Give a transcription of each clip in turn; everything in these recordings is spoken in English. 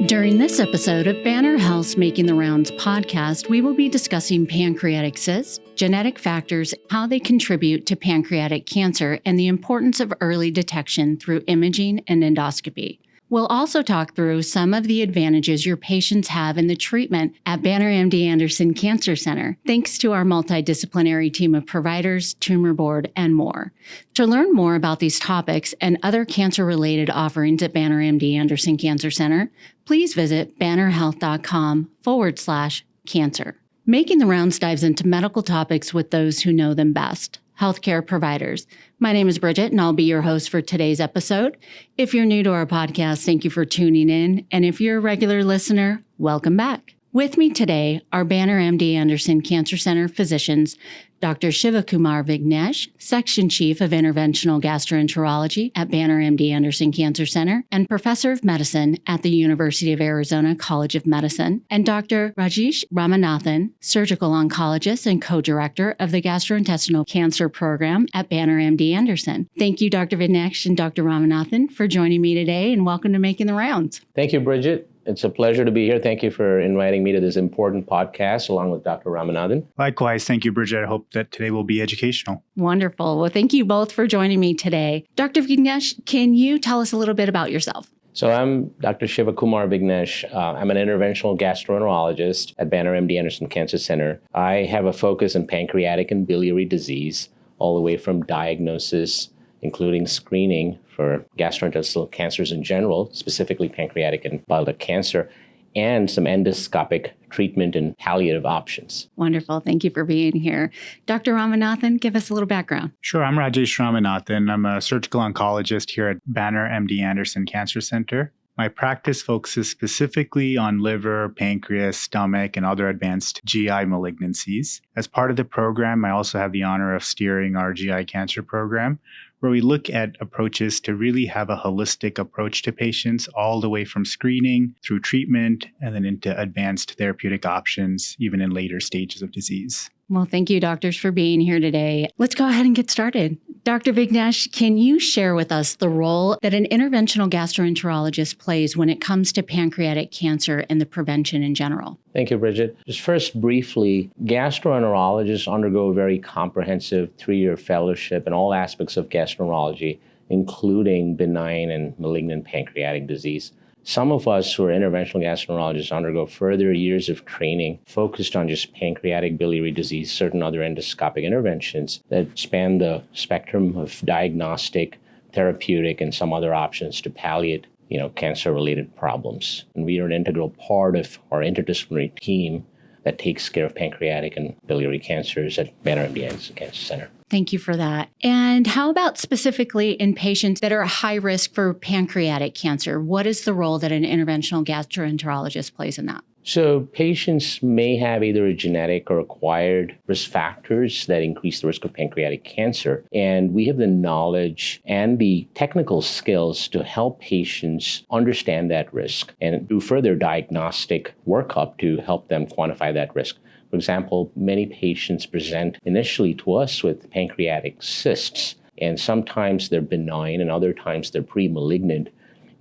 During this episode of Banner Health's Making the Rounds podcast, we will be discussing pancreatic cysts, genetic factors, how they contribute to pancreatic cancer, and the importance of early detection through imaging and endoscopy. We'll also talk through some of the advantages your patients have in the treatment at Banner MD Anderson Cancer Center, thanks to our multidisciplinary team of providers, tumor board, and more. To learn more about these topics and other cancer-related offerings at Banner MD Anderson Cancer Center, please visit bannerhealth.com/cancer. Making the Rounds dives into medical topics with those who know them best, healthcare providers. My name is Bridget, and I'll be your host for today's episode. If you're new to our podcast, thank you for tuning in. And if you're a regular listener, welcome back. With me today are Banner MD Anderson Cancer Center physicians, Dr. Shivakumar Vignesh, Section Chief of Interventional Gastroenterology at Banner MD Anderson Cancer Center and Professor of Medicine at the University of Arizona College of Medicine, and Dr. Rajesh Ramanathan, Surgical Oncologist and Co-Director of the Gastrointestinal Cancer Program at Banner MD Anderson. Thank you, Dr. Vignesh and Dr. Ramanathan, for joining me today, and welcome to Making the Rounds. Thank you, Bridget. It's a pleasure to be here. Thank you for inviting me to this important podcast along with Dr. Ramanathan. Likewise. Thank you, Bridget. I hope that today will be educational. Wonderful. Well, thank you both for joining me today. Dr. Vignesh, can you tell us a little bit about yourself? So I'm Dr. Shivakumar Vignesh. I'm an interventional gastroenterologist at Banner MD Anderson Cancer Center. I have a focus in pancreatic and biliary disease, all the way from diagnosis, including screening for gastrointestinal cancers in general, specifically pancreatic and bile duct cancer, and some endoscopic treatment and palliative options. Wonderful. Thank you for being here. Dr. Ramanathan, give us a little background. Sure. I'm Rajesh Ramanathan. I'm a surgical oncologist here at Banner MD Anderson Cancer Center. My practice focuses specifically on liver, pancreas, stomach, and other advanced GI malignancies. As part of the program, I also have the honor of steering our GI cancer program, where we look at approaches to really have a holistic approach to patients, all the way from screening through treatment and then into advanced therapeutic options, even in later stages of disease. Well, thank you, doctors, for being here today. Let's go ahead and get started. Dr. Vignesh, can you share with us the role that an interventional gastroenterologist plays when it comes to pancreatic cancer and the prevention in general? Thank you, Bridget. Just first, briefly, gastroenterologists undergo a very comprehensive 3-year fellowship in all aspects of gastroenterology, including benign and malignant pancreatic disease. Some of us who are interventional gastroenterologists undergo further years of training focused on just pancreatic biliary disease, certain other endoscopic interventions that span the spectrum of diagnostic, therapeutic, and some other options to palliate, cancer-related problems. And we are an integral part of our interdisciplinary team that takes care of pancreatic and biliary cancers at Banner MD Anderson Cancer Center. Thank you for that. And how about specifically in patients that are high risk for pancreatic cancer? What is the role that an interventional gastroenterologist plays in that? So patients may have either a genetic or acquired risk factors that increase the risk of pancreatic cancer. And we have the knowledge and the technical skills to help patients understand that risk and do further diagnostic workup to help them quantify that risk. For example, many patients present initially to us with pancreatic cysts, and sometimes they're benign and other times they're pre-malignant.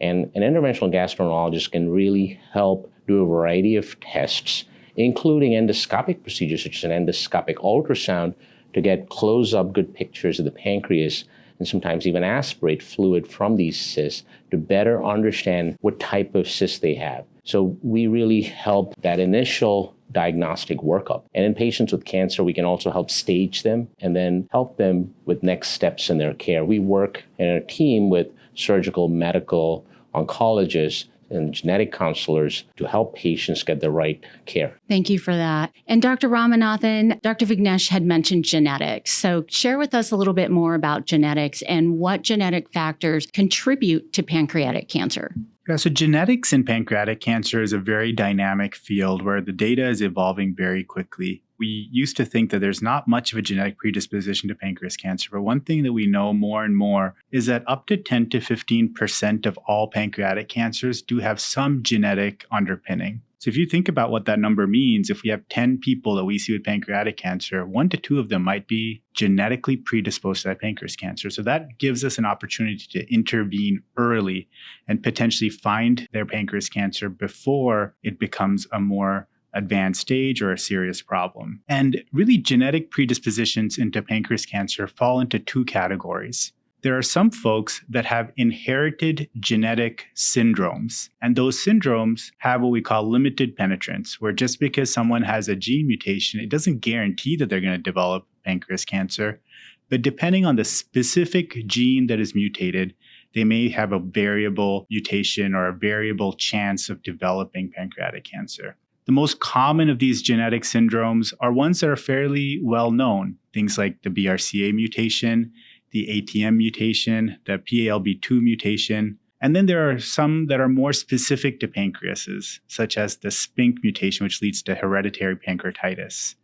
And an interventional gastroenterologist can really help do a variety of tests, including endoscopic procedures such as an endoscopic ultrasound to get close-up good pictures of the pancreas and sometimes even aspirate fluid from these cysts to better understand what type of cyst they have. So we really help that initial diagnostic workup. And in patients with cancer, we can also help stage them and then help them with next steps in their care. We work in a team with surgical, medical, oncologists, and genetic counselors to help patients get the right care. Thank you for that. And Dr. Ramanathan, Dr. Vignesh had mentioned genetics. So share with us a little bit more about genetics and what genetic factors contribute to pancreatic cancer. Yeah, so genetics in pancreatic cancer is a very dynamic field where the data is evolving very quickly. We used to think that there's not much of a genetic predisposition to pancreas cancer, but one thing that we know more and more is that up to 10 to 15% of all pancreatic cancers do have some genetic underpinning. So if you think about what that number means, if we have 10 people that we see with pancreatic cancer, 1 to 2 of them might be genetically predisposed to that pancreas cancer. So that gives us an opportunity to intervene early and potentially find their pancreas cancer before it becomes a more advanced stage or a serious problem. And really, genetic predispositions into pancreas cancer fall into 2 categories. There are some folks that have inherited genetic syndromes, and those syndromes have what we call limited penetrance, where just because someone has a gene mutation, it doesn't guarantee that they're going to develop pancreas cancer. But depending on the specific gene that is mutated, they may have a variable mutation or a variable chance of developing pancreatic cancer. The most common of these genetic syndromes are ones that are fairly well known, things like the BRCA mutation, the ATM mutation, the PALB2 mutation. And then there are some that are more specific to pancreases, such as the SPINK mutation, which leads to hereditary pancreatitis.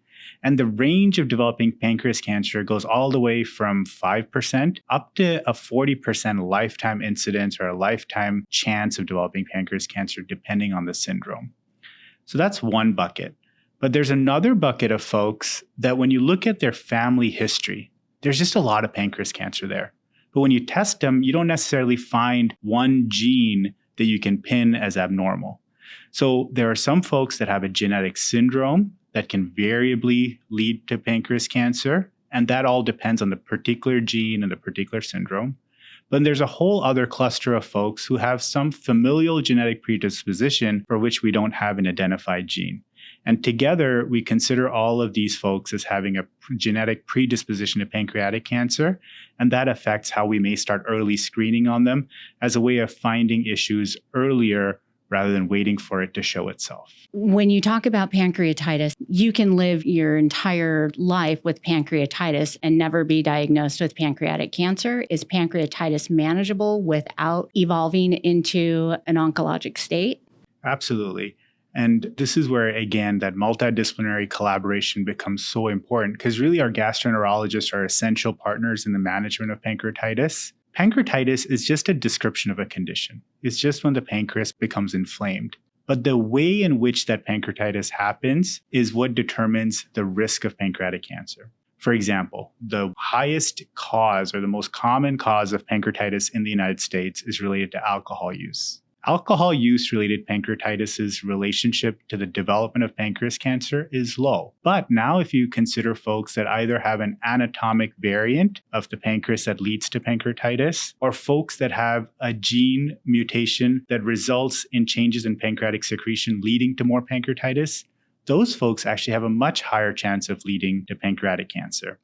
And the range of developing pancreas cancer goes all the way from 5% up to a 40% lifetime incidence or a lifetime chance of developing pancreas cancer, depending on the syndrome. So that's one bucket. But there's another bucket of folks that when you look at their family history, there's just a lot of pancreas cancer there. But when you test them, you don't necessarily find one gene that you can pin as abnormal. So there are some folks that have a genetic syndrome that can variably lead to pancreas cancer, and that all depends on the particular gene and the particular syndrome. But there's a whole other cluster of folks who have some familial genetic predisposition for which we don't have an identified gene. And together, we consider all of these folks as having a genetic predisposition to pancreatic cancer, and that affects how we may start early screening on them as a way of finding issues earlier rather than waiting for it to show itself. When you talk about pancreatitis, you can live your entire life with pancreatitis and never be diagnosed with pancreatic cancer. Is pancreatitis manageable without evolving into an oncologic state? Absolutely. And this is where, again, that multidisciplinary collaboration becomes so important because really our gastroenterologists are essential partners in the management of pancreatitis. Pancreatitis is just a description of a condition. It's just when the pancreas becomes inflamed. But the way in which that pancreatitis happens is what determines the risk of pancreatic cancer. For example, the highest cause or the most common cause of pancreatitis in the United States is related to alcohol use. Alcohol use-related pancreatitis' relationship to the development of pancreas cancer is low. But now if you consider folks that either have an anatomic variant of the pancreas that leads to pancreatitis, or folks that have a gene mutation that results in changes in pancreatic secretion leading to more pancreatitis, those folks actually have a much higher chance of leading to pancreatic cancer.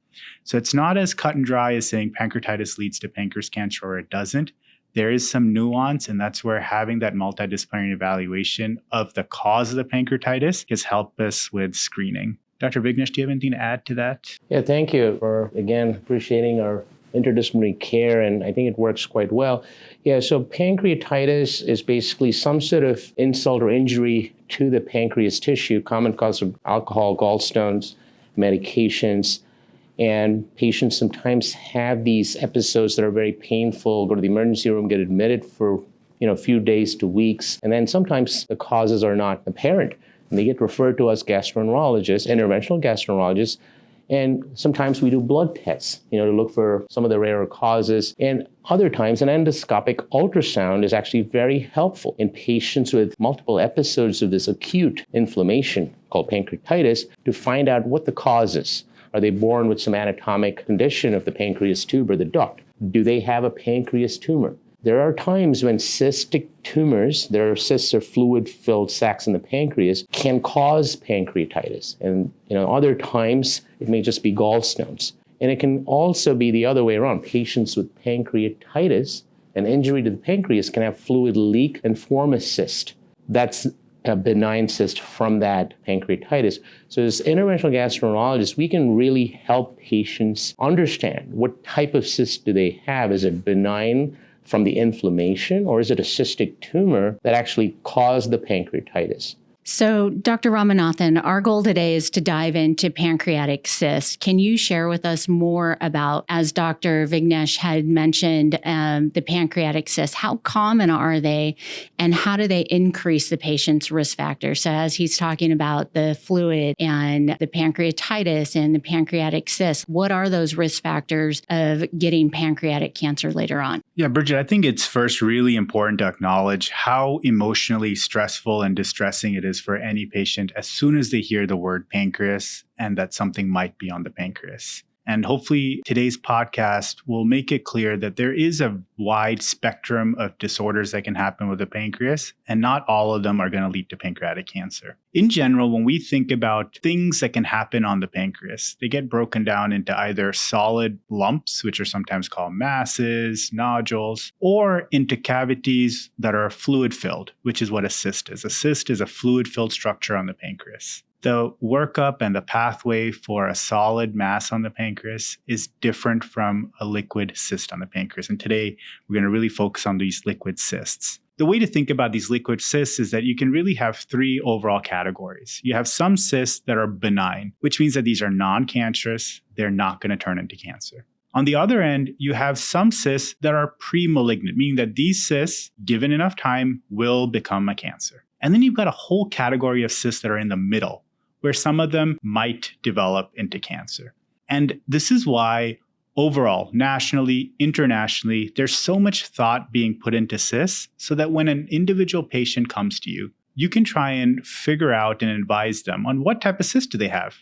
So it's not as cut and dry as saying pancreatitis leads to pancreas cancer or it doesn't. There is some nuance, and that's where having that multidisciplinary evaluation of the cause of the pancreatitis has helped us with screening. Dr. Vignesh, do you have anything to add to that? Yeah, thank you for, again, appreciating our interdisciplinary care, and I think it works quite well. Yeah, so pancreatitis is basically some sort of insult or injury to the pancreas tissue, common cause of alcohol, gallstones, medications. And patients sometimes have these episodes that are very painful, go to the emergency room, get admitted for a few days to weeks. And then sometimes the causes are not apparent. And they get referred to us gastroenterologists, interventional gastroenterologists. And sometimes we do blood tests, to look for some of the rarer causes. And other times, an endoscopic ultrasound is actually very helpful in patients with multiple episodes of this acute inflammation called pancreatitis to find out what the cause is. Are they born with some anatomic condition of the pancreas tube or the duct? Do they have a pancreas tumor? There are times when cystic tumors, there are cysts or fluid-filled sacs in the pancreas, can cause pancreatitis. And other times, it may just be gallstones. And it can also be the other way around. Patients with pancreatitis, an injury to the pancreas, can have fluid leak and form a cyst. That's a benign cyst from that pancreatitis. So as interventional gastroenterologists, we can really help patients understand what type of cyst do they have. Is it benign from the inflammation, or is it a cystic tumor that actually caused the pancreatitis? So, Dr. Ramanathan, our goal today is to dive into pancreatic cysts. Can you share with us more about, as Dr. Vignesh had mentioned, the pancreatic cysts? How common are they, and how do they increase the patient's risk factors? So, as he's talking about the fluid and the pancreatitis and the pancreatic cysts, what are those risk factors of getting pancreatic cancer later on? Yeah, Bridget, I think it's first really important to acknowledge how emotionally stressful and distressing it is for any patient as soon as they hear the word pancreas and that something might be on the pancreas. And hopefully today's podcast will make it clear that there is a wide spectrum of disorders that can happen with the pancreas, and not all of them are going to lead to pancreatic cancer. In general, when we think about things that can happen on the pancreas, they get broken down into either solid lumps, which are sometimes called masses, nodules, or into cavities that are fluid-filled, which is what a cyst is. A cyst is a fluid-filled structure on the pancreas. The workup and the pathway for a solid mass on the pancreas is different from a liquid cyst on the pancreas. And today, we're going to really focus on these liquid cysts. The way to think about these liquid cysts is that you can really have three overall categories. You have some cysts that are benign, which means that these are non-cancerous. They're not going to turn into cancer. On the other end, you have some cysts that are pre-malignant, meaning that these cysts, given enough time, will become a cancer. And then you've got a whole category of cysts that are in the middle, where some of them might develop into cancer. And this is why overall, nationally, internationally, there's so much thought being put into cysts so that when an individual patient comes to you, you can try and figure out and advise them on what type of cyst do they have.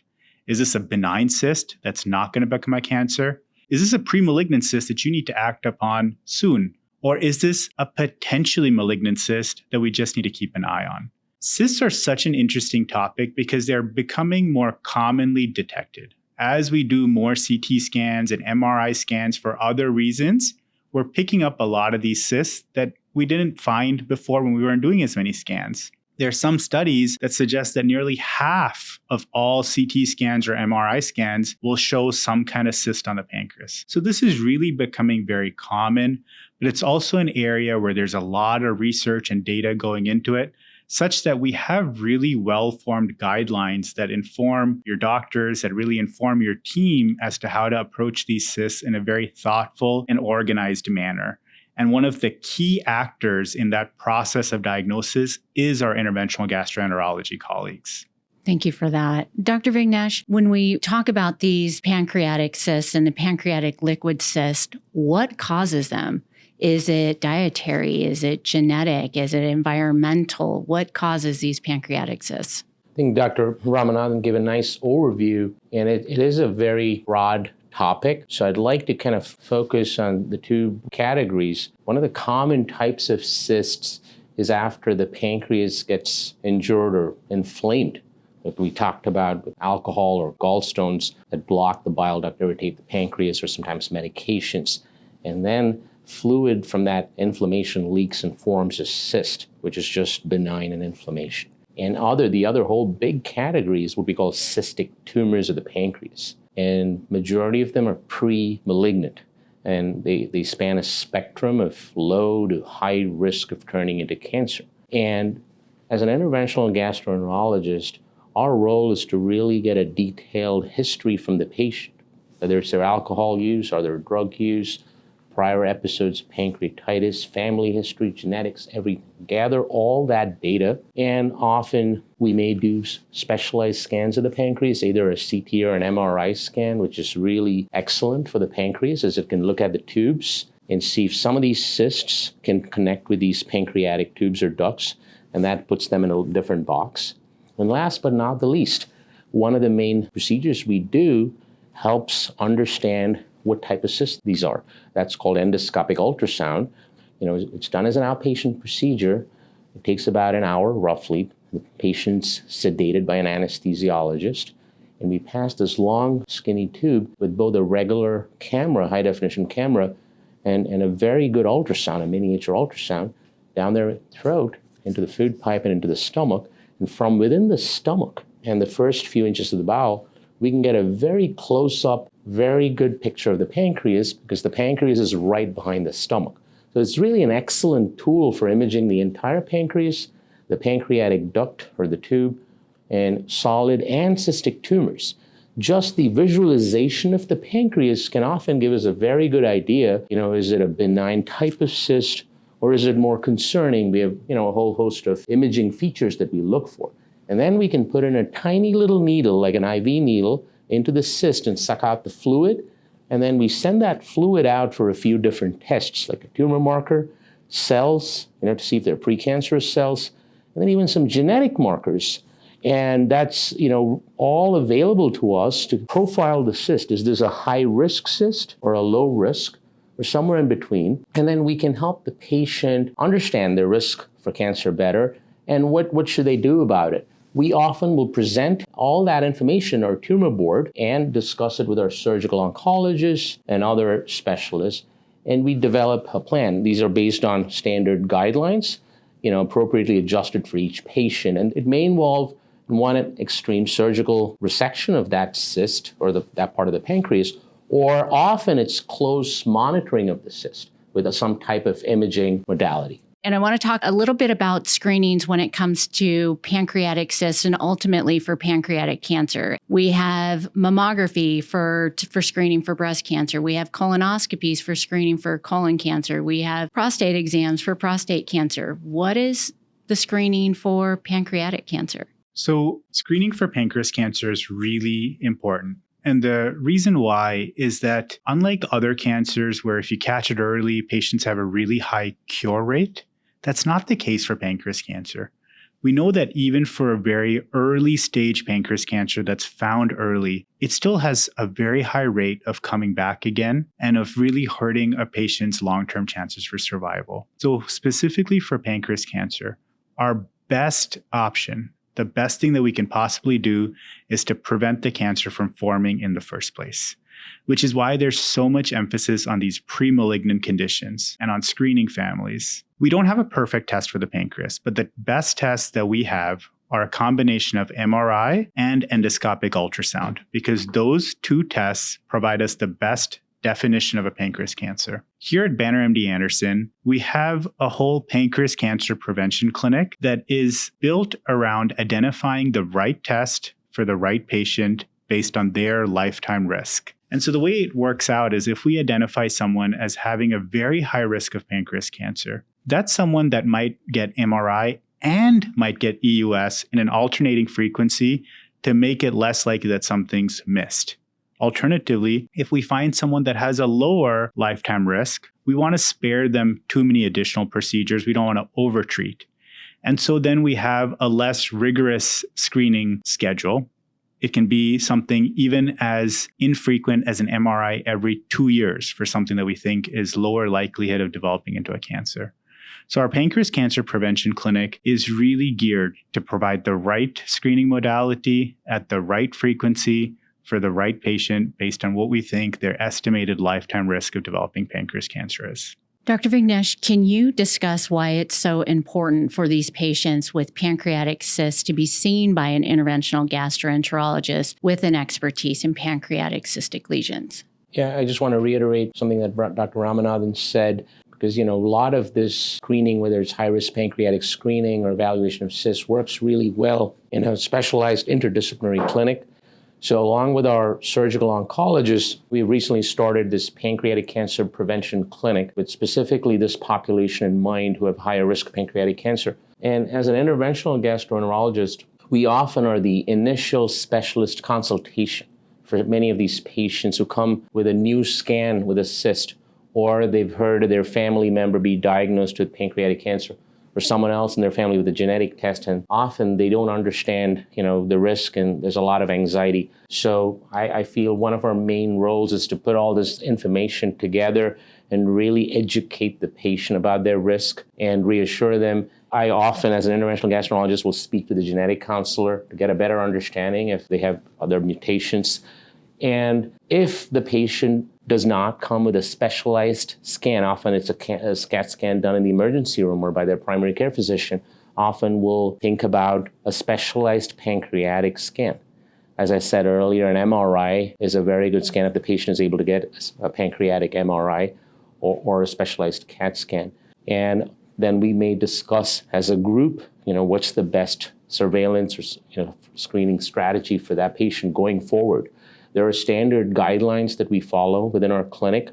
Is this a benign cyst that's not going to become a cancer? Is this a pre-malignant cyst that you need to act upon soon? Or is this a potentially malignant cyst that we just need to keep an eye on? Cysts are such an interesting topic because they're becoming more commonly detected. As we do more CT scans and MRI scans for other reasons, we're picking up a lot of these cysts that we didn't find before when we weren't doing as many scans. There are some studies that suggest that nearly half of all CT scans or MRI scans will show some kind of cyst on the pancreas. So this is really becoming very common, but it's also an area where there's a lot of research and data going into it, such that we have really well-formed guidelines that inform your doctors, that really inform your team as to how to approach these cysts in a very thoughtful and organized manner. And one of the key actors in that process of diagnosis is our interventional gastroenterology colleagues. Thank you for that. Dr. Vignesh, when we talk about these pancreatic cysts and the pancreatic liquid cyst, what causes them? Is it dietary? Is it genetic? Is it environmental? What causes these pancreatic cysts? I think Dr. Ramanathan gave a nice overview, and it is a very broad topic. So I'd like to kind of focus on the two categories. One of the common types of cysts is after the pancreas gets injured or inflamed. Like we talked about with alcohol or gallstones that block the bile duct, irritate the pancreas, or sometimes medications. And then fluid from that inflammation leaks and forms a cyst, which is just benign and inflammation. And the other whole big category is what we call cystic tumors of the pancreas. And majority of them are pre-malignant. And they span a spectrum of low to high risk of turning into cancer. And as an interventional gastroenterologist, our role is to really get a detailed history from the patient, whether it's their alcohol use or their drug use, prior episodes of pancreatitis, family history, genetics, gather all that data. And often we may do specialized scans of the pancreas, either a CT or an MRI scan, which is really excellent for the pancreas as it can look at the tubes and see if some of these cysts can connect with these pancreatic tubes or ducts, and that puts them in a different box. And last but not the least, one of the main procedures we do helps understand what type of cysts these are. That's called endoscopic ultrasound. It's done as an outpatient procedure. It takes about an hour, roughly. The patient's sedated by an anesthesiologist. And we pass this long, skinny tube with both a regular camera, high-definition camera, and a very good ultrasound, a miniature ultrasound, down their throat, into the food pipe and into the stomach. And from within the stomach and the first few inches of the bowel, we can get a very close-up, very good picture of the pancreas because the pancreas is right behind the stomach. So it's really an excellent tool for imaging the entire pancreas, the pancreatic duct or the tube, and solid and cystic tumors. Just the visualization of the pancreas can often give us a very good idea, is it a benign type of cyst or is it more concerning? We have, a whole host of imaging features that we look for. And then we can put in a tiny little needle, like an IV needle, into the cyst and suck out the fluid. And then we send that fluid out for a few different tests, like a tumor marker, cells, to see if they're precancerous cells, and then even some genetic markers. And that's, all available to us to profile the cyst. Is this a high-risk cyst or a low risk or somewhere in between? And then we can help the patient understand their risk for cancer better and what should they do about it. We often will present all that information on our tumor board and discuss it with our surgical oncologists and other specialists. And we develop a plan. These are based on standard guidelines, appropriately adjusted for each patient. And it may involve one extreme surgical resection of that cyst or that part of the pancreas, or often it's close monitoring of the cyst with some type of imaging modality. And I want to talk a little bit about screenings when it comes to pancreatic cysts and ultimately for pancreatic cancer. We have mammography for screening for breast cancer. We have colonoscopies for screening for colon cancer. We have prostate exams for prostate cancer. What is the screening for pancreatic cancer? So screening for pancreas cancer is really important. And the reason why is that unlike other cancers where if you catch it early, patients have a really high cure rate, that's not the case for pancreas cancer. We know that even for a very early stage pancreas cancer that's found early, it still has a very high rate of coming back again and of really hurting a patient's long-term chances for survival. So specifically for pancreas cancer, our best option, the best thing that we can possibly do is to prevent the cancer from forming in the first place, which is why there's so much emphasis on these pre-malignant conditions and on screening families. We don't have a perfect test for the pancreas, but the best tests that we have are a combination of MRI and endoscopic ultrasound, because those two tests provide us the best definition of a pancreas cancer. Here at Banner MD Anderson, we have a whole pancreas cancer prevention clinic that is built around identifying the right test for the right patient based on their lifetime risk. And so the way it works out is if we identify someone as having a very high risk of pancreas cancer, that's someone that might get MRI and might get EUS in an alternating frequency to make it less likely that something's missed. Alternatively, if we find someone that has a lower lifetime risk, we want to spare them too many additional procedures. We don't want to overtreat. And so then we have a less rigorous screening schedule. It can be something even as infrequent as an MRI every 2 years for something that we think is lower likelihood of developing into a cancer. So our pancreas cancer prevention clinic is really geared to provide the right screening modality at the right frequency for the right patient based on what we think their estimated lifetime risk of developing pancreas cancer is. Dr. Vignesh, can you discuss why it's so important for these patients with pancreatic cysts to be seen by an interventional gastroenterologist with an expertise in pancreatic cystic lesions? Yeah, I just want to reiterate something that Dr. Ramanathan said, because, a lot of this screening, whether it's high-risk pancreatic screening or evaluation of cysts, works really well in a specialized interdisciplinary clinic. So along with our surgical oncologists, we recently started this pancreatic cancer prevention clinic with specifically this population in mind who have higher risk of pancreatic cancer. And as an interventional gastroenterologist, we often are the initial specialist consultation for many of these patients who come with a new scan with a cyst, or they've heard their family member be diagnosed with pancreatic cancer, or someone else in their family with a genetic test, and often they don't understand, the risk, and there's a lot of anxiety. So I feel one of our main roles is to put all this information together and really educate the patient about their risk and reassure them. I often, as an interventional gastroenterologist, will speak to the genetic counselor to get a better understanding if they have other mutations. And if the patient does not come with a specialized scan, often it's a CAT scan done in the emergency room or by their primary care physician, often we'll think about a specialized pancreatic scan. As I said earlier, an MRI is a very good scan if the patient is able to get a pancreatic MRI or a specialized CAT scan. And then we may discuss as a group, what's the best surveillance or screening strategy for that patient going forward. There are standard guidelines that we follow within our clinic,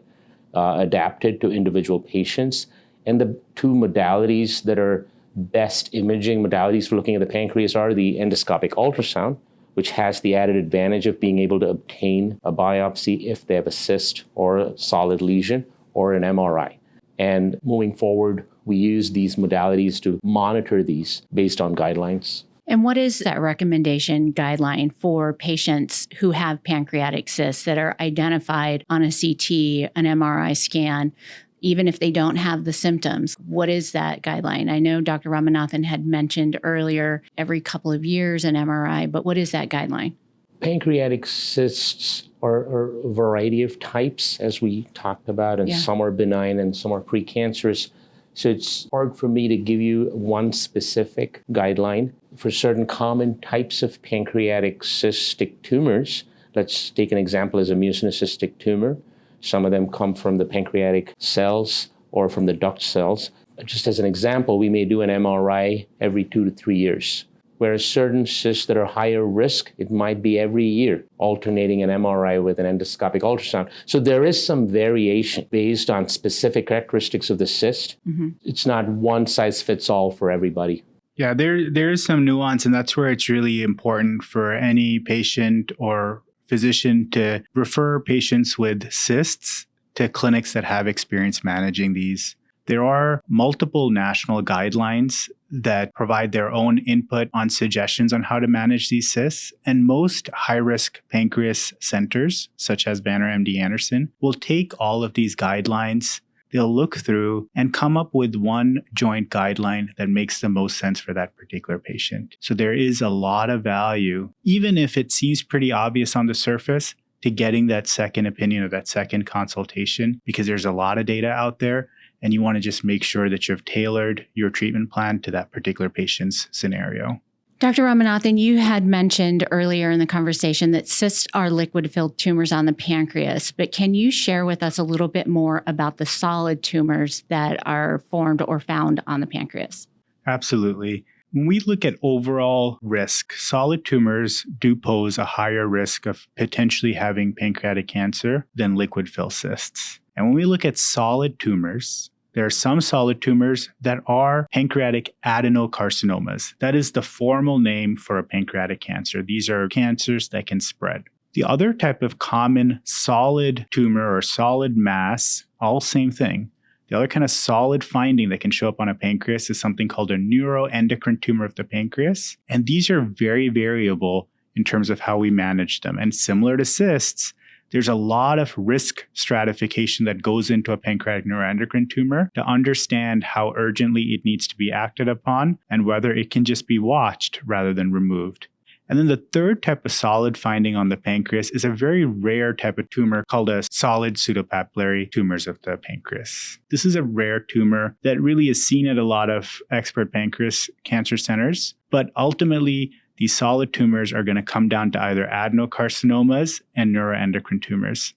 adapted to individual patients. And the two modalities that are best imaging modalities for looking at the pancreas are the endoscopic ultrasound, which has the added advantage of being able to obtain a biopsy if they have a cyst or a solid lesion, or an MRI. And moving forward, we use these modalities to monitor these based on guidelines. And what is that recommendation guideline for patients who have pancreatic cysts that are identified on a CT, an MRI scan, even if they don't have the symptoms? What is that guideline? I know Dr. Ramanathan had mentioned earlier every couple of years an MRI, but what is that guideline? Pancreatic cysts are a variety of types, as we talked about, and some are benign and some are precancerous. So it's hard for me to give you one specific guideline. For certain common types of pancreatic cystic tumors, let's take an example as a mucinous cystic tumor. Some of them come from the pancreatic cells or from the duct cells. Just as an example, we may do an MRI every 2 to 3 years. Whereas certain cysts that are higher risk, it might be every year, alternating an MRI with an endoscopic ultrasound. So there is some variation based on specific characteristics of the cyst. Mm-hmm. It's not one size fits all for everybody. Yeah, there is some nuance, and that's where it's really important for any patient or physician to refer patients with cysts to clinics that have experience managing these. There are multiple national guidelines that provide their own input on suggestions on how to manage these cysts, and most high-risk pancreas centers, such as Banner MD Anderson, will take all of these guidelines. They'll look through and come up with one joint guideline that makes the most sense for that particular patient. So there is a lot of value, even if it seems pretty obvious on the surface, to getting that second opinion or that second consultation, because there's a lot of data out there, and you want to just make sure that you've tailored your treatment plan to that particular patient's scenario. Dr. Ramanathan, you had mentioned earlier in the conversation that cysts are liquid-filled tumors on the pancreas, but can you share with us a little bit more about the solid tumors that are formed or found on the pancreas? Absolutely. When we look at overall risk, solid tumors do pose a higher risk of potentially having pancreatic cancer than liquid-filled cysts. And when we look at solid tumors, there are some solid tumors that are pancreatic adenocarcinomas. That is the formal name for a pancreatic cancer. These are cancers that can spread. The other type of common solid tumor or solid mass, all same thing. The other kind of solid finding that can show up on a pancreas is something called a neuroendocrine tumor of the pancreas. And these are very variable in terms of how we manage them. And similar to cysts, there's a lot of risk stratification that goes into a pancreatic neuroendocrine tumor to understand how urgently it needs to be acted upon and whether it can just be watched rather than removed. And then the third type of solid finding on the pancreas is a very rare type of tumor called a solid pseudopapillary tumors of the pancreas. This is a rare tumor that really is seen at a lot of expert pancreas cancer centers, but ultimately these solid tumors are going to come down to either adenocarcinomas and neuroendocrine tumors.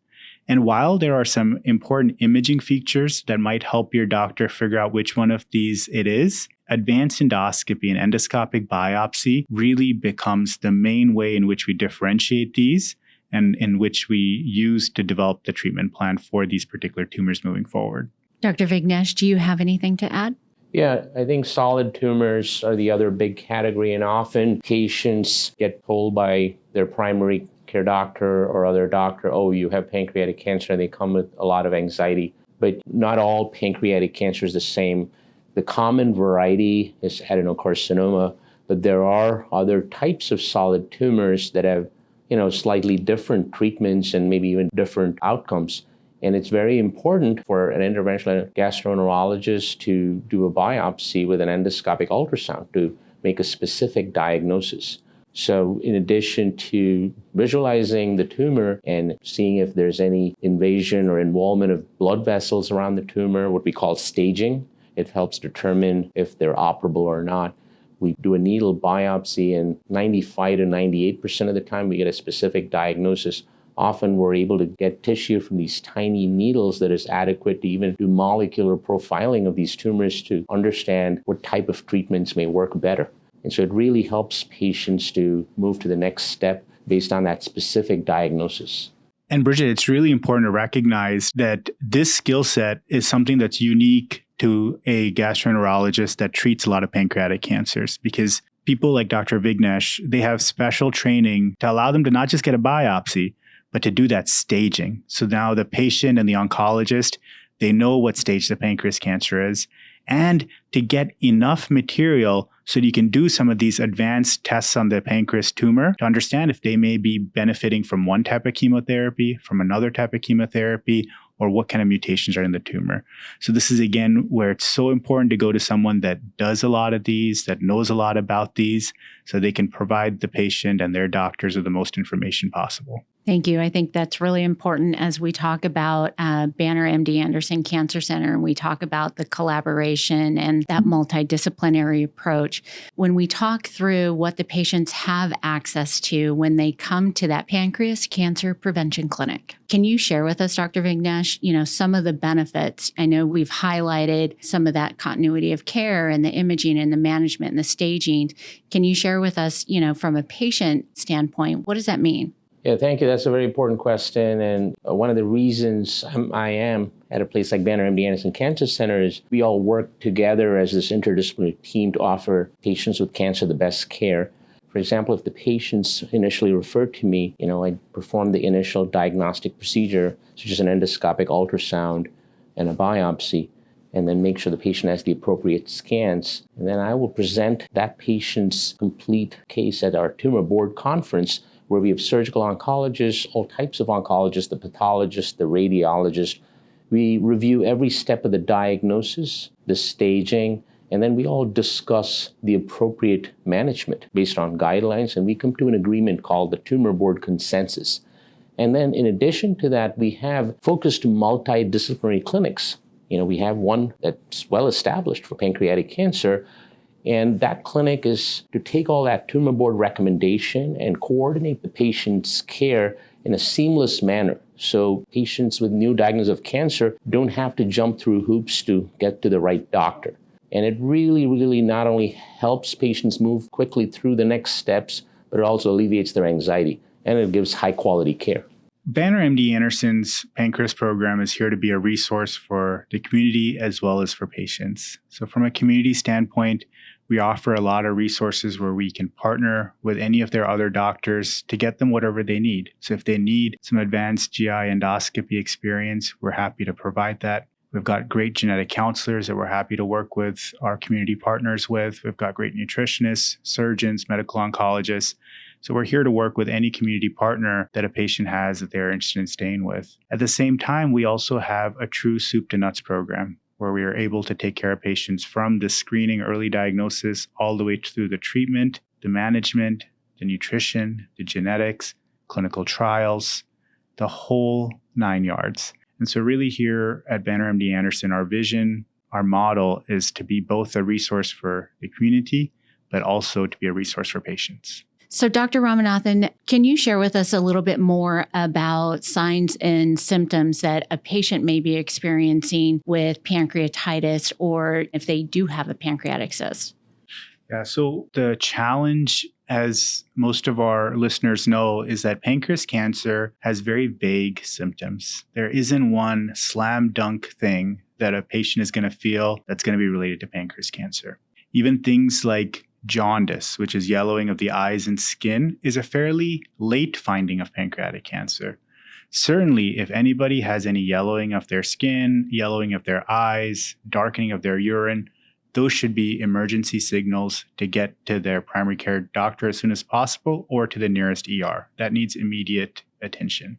And while there are some important imaging features that might help your doctor figure out which one of these it is, advanced endoscopy and endoscopic biopsy really becomes the main way in which we differentiate these and in which we use to develop the treatment plan for these particular tumors moving forward. Dr. Vignesh, do you have anything to add? Yeah, I think solid tumors are the other big category, and often patients get told by their primary care doctor or other doctor, oh, you have pancreatic cancer, and they come with a lot of anxiety. But not all pancreatic cancer is the same. The common variety is adenocarcinoma, but there are other types of solid tumors that have, slightly different treatments and maybe even different outcomes. And it's very important for an interventional gastroenterologist to do a biopsy with an endoscopic ultrasound to make a specific diagnosis. So in addition to visualizing the tumor and seeing if there's any invasion or involvement of blood vessels around the tumor, what we call staging, it helps determine if they're operable or not. We do a needle biopsy, and 95 to 98% of the time we get a specific diagnosis Often we're able to get tissue from these tiny needles that is adequate to even do molecular profiling of these tumors to understand what type of treatments may work better. And so it really helps patients to move to the next step based on that specific diagnosis. And Bridget, it's really important to recognize that this skill set is something that's unique to a gastroenterologist that treats a lot of pancreatic cancers, because people like Dr. Vignesh, they have special training to allow them to not just get a biopsy, but to do that staging. So now the patient and the oncologist, they know what stage the pancreas cancer is, and to get enough material so that you can do some of these advanced tests on the pancreas tumor to understand if they may be benefiting from one type of chemotherapy, from another type of chemotherapy, or what kind of mutations are in the tumor. So this is, again, where it's so important to go to someone that does a lot of these, that knows a lot about these, so they can provide the patient and their doctors with the most information possible. Thank you. I think that's really important as we talk about Banner MD Anderson Cancer Center, and we talk about the collaboration and that multidisciplinary approach. When we talk through what the patients have access to when they come to that pancreas cancer prevention clinic, can you share with us, Dr. Vignesh, some of the benefits? I know we've highlighted some of that continuity of care and the imaging and the management and the staging. Can you share with us, from a patient standpoint, what does that mean? Yeah, thank you. That's a very important question. And one of the reasons I am at a place like Banner MD Anderson Cancer Center is we all work together as this interdisciplinary team to offer patients with cancer the best care. For example, if the patients initially referred to me, I perform the initial diagnostic procedure, such as an endoscopic ultrasound and a biopsy, and then make sure the patient has the appropriate scans. And then I will present that patient's complete case at our tumor board conference, where we have surgical oncologists, all types of oncologists, the pathologist, the radiologist. We review every step of the diagnosis, the staging, and then we all discuss the appropriate management based on guidelines, and we come to an agreement called the tumor board consensus. And then in addition to that, we have focused multidisciplinary clinics. We have one that's well established for pancreatic cancer, and that clinic is to take all that tumor board recommendation and coordinate the patient's care in a seamless manner. So patients with new diagnosis of cancer don't have to jump through hoops to get to the right doctor. And it really, really not only helps patients move quickly through the next steps, but it also alleviates their anxiety, and it gives high quality care. Banner MD Anderson's Pancreas program is here to be a resource for the community as well as for patients. So from a community standpoint, we offer a lot of resources where we can partner with any of their other doctors to get them whatever they need. So if they need some advanced GI endoscopy experience, we're happy to provide that. We've got great genetic counselors that we're happy to work with our community partners with. We've got great nutritionists, surgeons, medical oncologists. So we're here to work with any community partner that a patient has that they're interested in staying with. At the same time, we also have a true soup to nuts program where we are able to take care of patients from the screening, early diagnosis, all the way through the treatment, the management, the nutrition, the genetics, clinical trials, the whole 9 yards. And so really here at Banner MD Anderson, our vision, our model is to be both a resource for the community, but also to be a resource for patients. So Dr. Ramanathan, can you share with us a little bit more about signs and symptoms that a patient may be experiencing with pancreatitis, or if they do have a pancreatic cyst? Yeah, so the challenge, as most of our listeners know, is that pancreas cancer has very vague symptoms. There isn't one slam dunk thing that a patient is going to feel that's going to be related to pancreas cancer. Even things like jaundice, which is yellowing of the eyes and skin, is a fairly late finding of pancreatic cancer. Certainly, if anybody has any yellowing of their skin, yellowing of their eyes, darkening of their urine, those should be emergency signals to get to their primary care doctor as soon as possible or to the nearest ER. That needs immediate attention.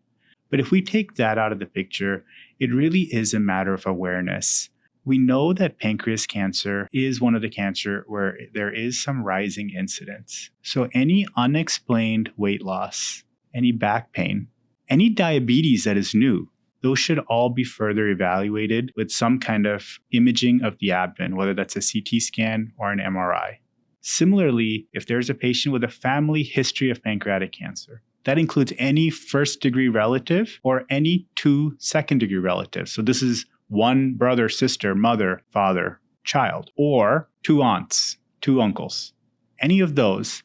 But if we take that out of the picture, it really is a matter of awareness. We know that pancreas cancer is one of the cancer where there is some rising incidence. So any unexplained weight loss, any back pain, any diabetes that is new, those should all be further evaluated with some kind of imaging of the abdomen, whether that's a CT scan or an MRI. Similarly, if there's a patient with a family history of pancreatic cancer, That includes any first-degree relative or any two second-degree relatives. So this is one brother, sister, mother, father, child, or two aunts, two uncles. Any of those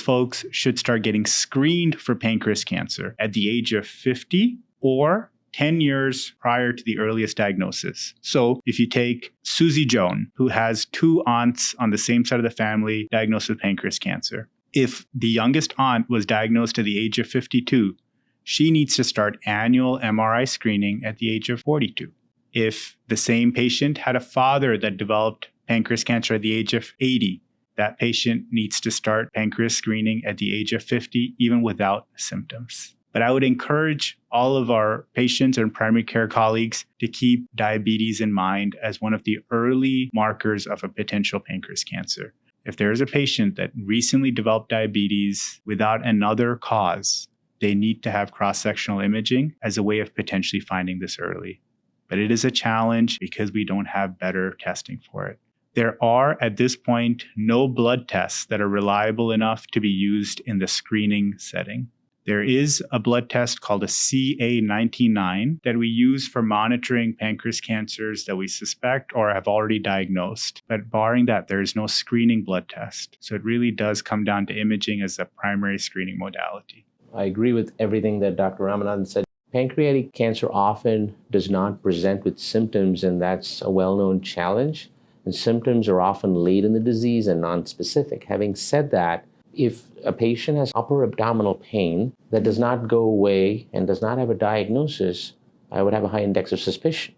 folks should start getting screened for pancreas cancer at the age of 50 or 10 years prior to the earliest diagnosis. So if you take Susie Joan, who has two aunts on the same side of the family diagnosed with pancreas cancer, if the youngest aunt was diagnosed at the age of 52, she needs to start annual MRI screening at the age of 42. If the same patient had a father that developed pancreas cancer at the age of 80, that patient needs to start pancreas screening at the age of 50, even without symptoms. But I would encourage all of our patients and primary care colleagues to keep diabetes in mind as one of the early markers of a potential pancreas cancer. If there is a patient that recently developed diabetes without another cause, they need to have cross-sectional imaging as a way of potentially finding this early. But it is a challenge because we don't have better testing for it. There are, at this point, no blood tests that are reliable enough to be used in the screening setting. There is a blood test called a CA19-9 that we use for monitoring pancreas cancers that we suspect or have already diagnosed. But barring that, there is no screening blood test. So it really does come down to imaging as the primary screening modality. I agree with everything that Dr. Ramanathan said. Pancreatic cancer often does not present with symptoms, and that's a well-known challenge. And symptoms are often late in the disease and nonspecific. Having said that, if a patient has upper abdominal pain that does not go away and does not have a diagnosis, I would have a high index of suspicion.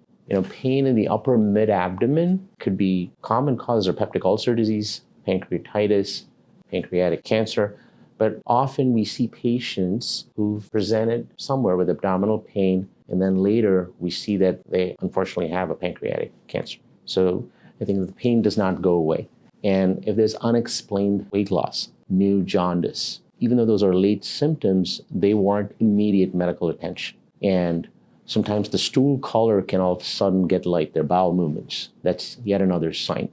Pain in the upper mid-abdomen could be common causes of peptic ulcer disease, pancreatitis, pancreatic cancer. But often we see patients who've presented somewhere with abdominal pain, and then later we see that they unfortunately have a pancreatic cancer. So I think the pain does not go away. And if there's unexplained weight loss, new jaundice, even though those are late symptoms, they warrant immediate medical attention. And sometimes the stool color can all of a sudden get light, their bowel movements. That's yet another sign.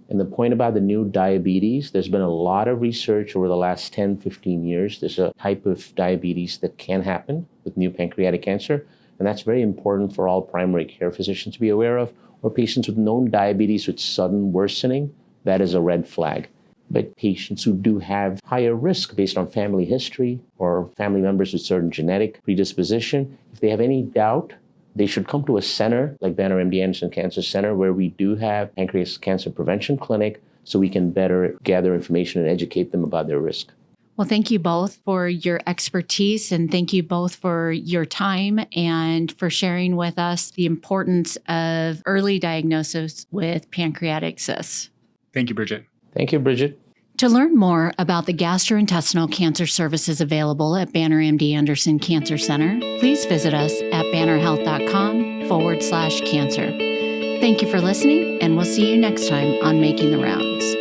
And the point about the new diabetes, there's been a lot of research over the last 10, 15 years. There's a type of diabetes that can happen with new pancreatic cancer. And that's very important for all primary care physicians to be aware of, or patients with known diabetes with sudden worsening. That is a red flag. But patients who do have higher risk based on family history or family members with certain genetic predisposition, if they have any doubt, they should come to a center like Banner MD Anderson Cancer Center, where we do have pancreas cancer prevention clinic, so we can better gather information and educate them about their risk. Well, thank you both for your expertise, and thank you both for your time and for sharing with us the importance of early diagnosis with pancreatic cysts. Thank you, Bridget. Thank you, Bridget. To learn more about the gastrointestinal cancer services available at Banner MD Anderson Cancer Center, please visit us at bannerhealth.com/cancer. Thank you for listening, and we'll see you next time on Making the Rounds.